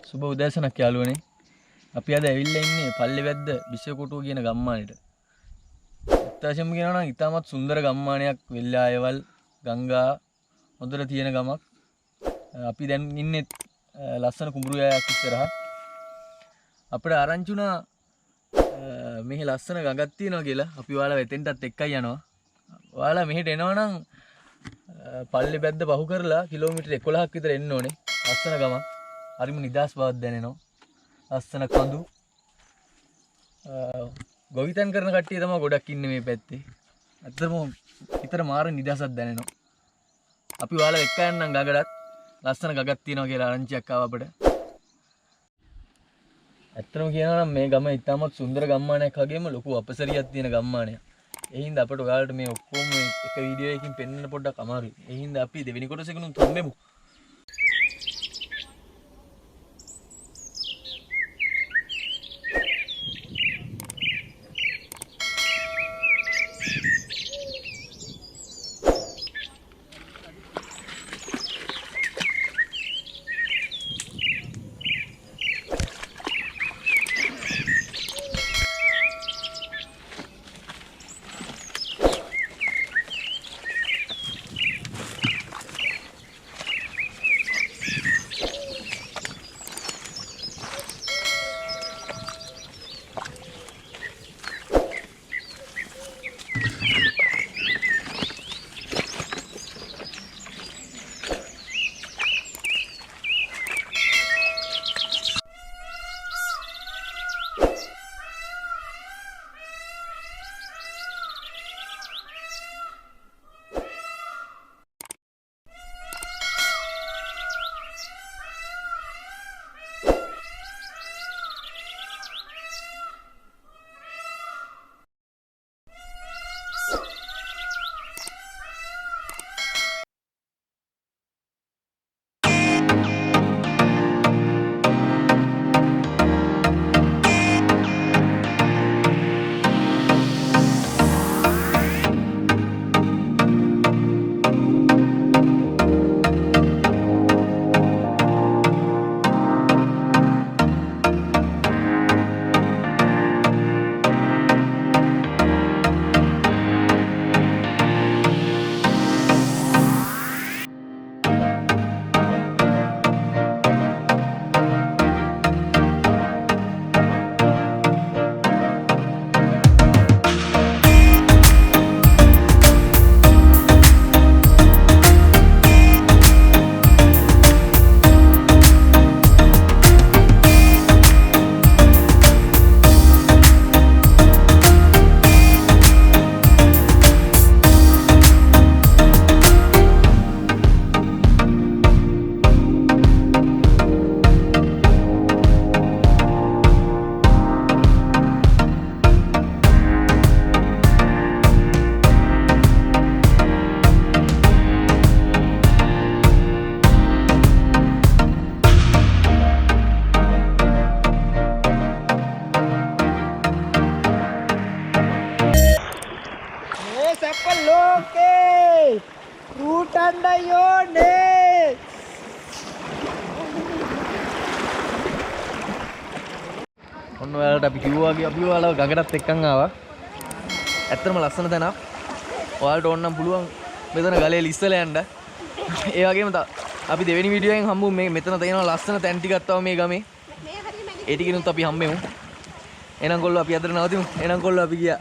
සුබ උදෑසනක් යාළුවනේ. අපි අද ඇවිල්ලා ඉන්නේ පල්ලෙවැද්ද බිසකොටුව කියන ගම්මානෙට. අත්‍යවශ්‍යම කියනවා නම් ඉතාමත් සුන්දර ගම්මානයක්, වෙල්ලායවල්, ගංගා හොඳට තියෙන ගමක්. අපි දැන් ඉන්නේ ලස්සන කුඹුරු යායක් ඉස්සරහා. අපිට ආරංචි වුණා මෙහි ලස්සන ගඟක් තියෙනවා කියලා. අපි ඔයාලා වෙතෙන්ටත් එක්කයි යනවා. ඔයාලා මෙහෙට එනවා නම් පල්ලෙවැද්ද පහු කරලා කිලෝමීටර් 11ක් විතර එන්න ඕනේ. ලස්සන ගමක්. හරිම නිදහස් බවක් දැනෙනවා. ලස්සන කඳු. ගොවිතැන් කරන කට්ටිය තමයි ගොඩක් ඉන්නේ මේ පැත්තේ. ඇත්තටම හිතට මාර නිදහසක් දැනෙනවා. අපි ඔයාලා එක්ක යන්නම් ගඟටත්. ලස්සන ගඟක් තියෙනවා කියලා ආරංචියක් ආවා අපිට. ඇත්තටම කියනවා නම් මේ ගම ඉතාමත් සුන්දර ගම්මානයක් වගේම ලොකු අපසරියක් තියෙන ගම්මානයක්. ඒ හින්දා අපිට ඔයාලට මේ ඔක්කොම එක වීඩියෝ එකකින් පෙන්වන්න පොඩ්ඩක් අමාරුයි. ඒ හින්දා අපි දෙවෙනි කොටසෙකනුත් හම්බෙමු. ඔන්න ඔයාලට අපි කිව්වා වගේ අපි ඔයාලව ගඟටත් එක්කන් ආවා. ඇත්තටම ලස්සන තැනක්. ඔයාලට ඕන නම් පුළුවන් මෙතන ගලේ ලිස්සලා යන්න. ඒ වගේම අපි දෙවෙනි වීඩියෝ එකෙන් හම්බුනේ මේ මෙතන තියෙන ලස්සන තැන් ටිකක් තව මේ ගමේ. ඒ ටිකිනුත් අපි හම්බෙමු. එහෙනම් කොල්ලෝ අපි අදට නවතිමු. එහෙනම් කොල්ලෝ අපි ගියා.